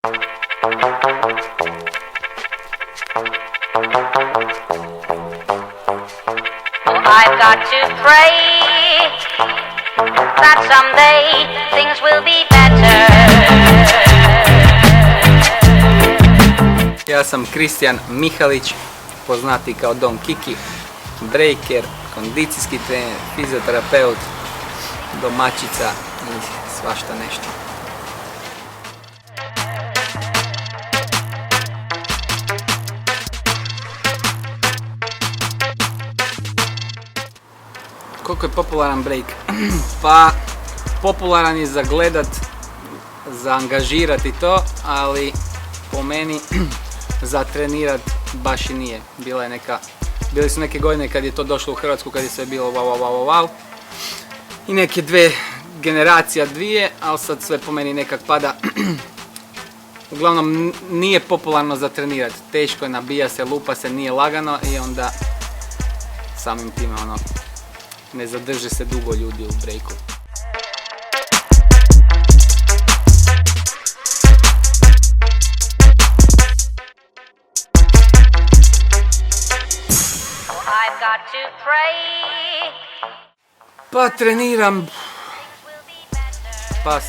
I've got to pray that someday things will be better. Ja sam Kristijan Mihalić, poznati kao Don Kiki, breaker, kondicijski trener, fizioterapeut, domaćica i svašta nešto. Koliko je popularan break? Pa, popularan je za gledat, za angažirati to, ali po meni za trenirat baš i nije. Bili su neke godine kad je to došlo u Hrvatsku, kad je sve bilo wow. I neke generacija dvije, ali sad sve po meni nekak pada. Uglavnom nije popularno za trenirat. Teško je, nabija se, lupa se, nije lagano i onda samim time ne zadrže se dugo ljudi u breaku. Pa treniram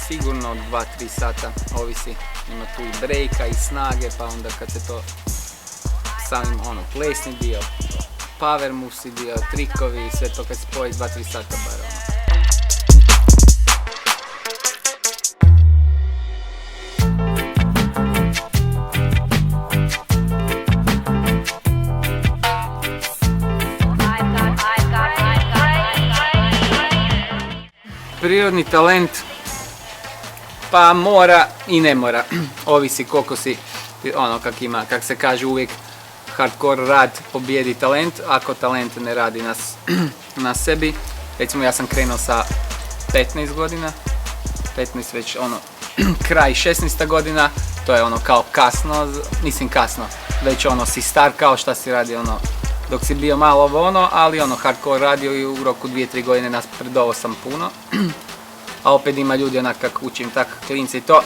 sigurno 2-3 sata, ovisi, ima tu i breaka i snage, pa onda kad se to samim plesni dio, power moves dio, trikovi i sve to kad se spoji 2-3 sata bar Prirodni talent, pa mora i ne mora, ovisi koliko si, kak se kaže uvijek, hardcore rad pobijedi talent, ako talent ne radi na sebi. Recimo ja sam krenuo sa 15 godina, 15 već kraj 16 godina, to je kao kasno, već si star kao šta si radi dok si bio malo ali hardcore radio i u roku 2-3 godine napredovao sam puno. A opet ima ljudi kak učim tak klinci i to,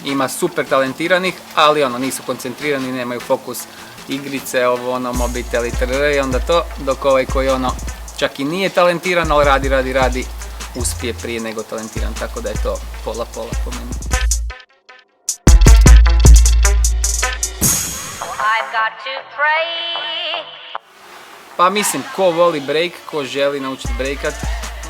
ima super talentiranih, ali nisu koncentrirani, nemaju fokus igrice, mobitel itd. I onda to, dok ovaj koji čak i nije talentiran, ali radi, uspije prije nego talentiran, tako da je to pola po meni. Pa mislim, ko voli break, ko želi naučiti breakat,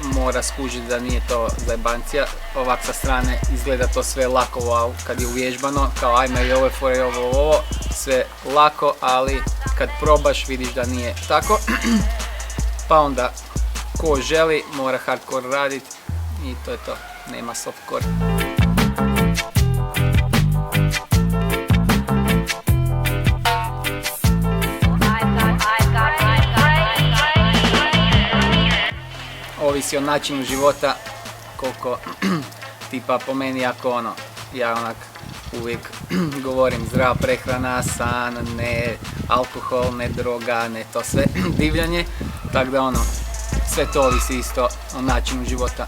mora skužiti da nije to zajebancija. Ovak sa strane izgleda to sve lako, wow, kad je uvježbano, kao ajme i ovo fore, ovo, sve lako, ali kad probaš vidiš da nije tako. Pa onda, ko želi, mora hardcore raditi i to je to, nema softcore. Ovisi o načinu života, koliko tipa po meni ako ja uvijek govorim zdrava prehrana, san, ne alkohol, ne droga, ne to sve divljanje, tako da sve to ovisi isto o načinu života.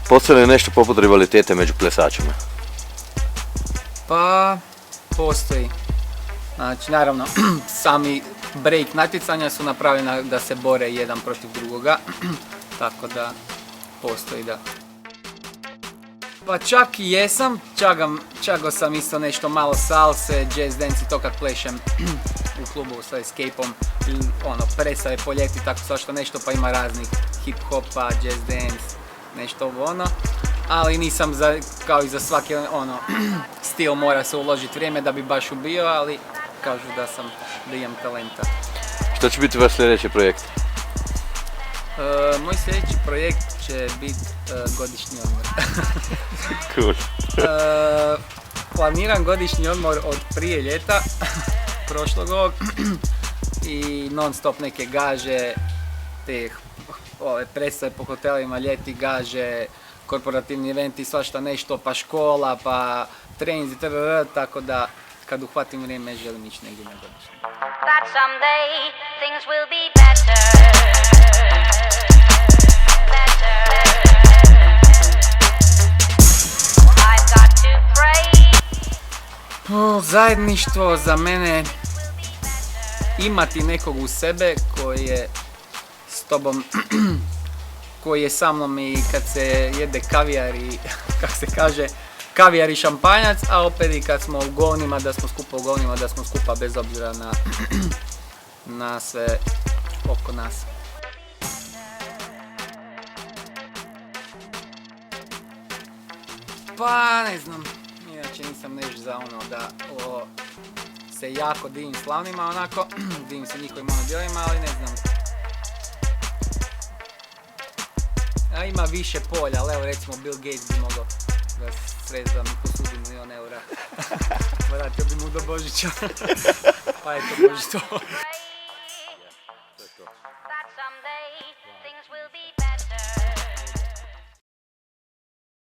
Postoji li nešto poput rivalitete među plesačima? Pa, postoji. Znači, naravno, sami break natjecanja su napravljena da se bore jedan protiv drugoga, tako da postoji da. Pa čak i jesam, čagao sam isto nešto malo salse, jazz dance i to kad plešem u klubu sa Escape-om, predstave po ljeti, tako svašta nešto, pa ima raznih hip-hopa, jazz dance, nešto ali nisam kao i za svaki stil mora se uložiti vrijeme da bi baš ubio, ali kažu da imam talenta. Što će biti vaš sljedeći projekt? Moj sljedeći projekt će biti godišnji odmor. Cool. Planiram godišnji odmor od prije ljeta, prošlog ovog, i non stop neke gaže, te predstave po hotelima, ljeti gaže, korporativni eventi, svašta nešto, pa škola, pa treninzi, tako da kad uhvatim vrijeme želim ići negdje na godišnji. That someday things will be better. I've got to pray Slavno zajedništvo za mene imati nekog uz sebe koji je s tobom, koji je sa mnom i kad se jede kavijar i, kak se kaže, kavijar i šampanjac, a opet i kad smo u govnima, da smo skupa u govnima, da smo skupa bez obzira na sve oko nas. Pa ne znam, inače nisam nešto za ono da se jako divim slavnima, onako, divim se njihovim monodijelima, ali ne znam. A ima više polja, ali evo recimo Bill Gates bi mogao da sredi da mi posudi $1 milion. Vratio bi mu do Božića. Pa eto, Boži to.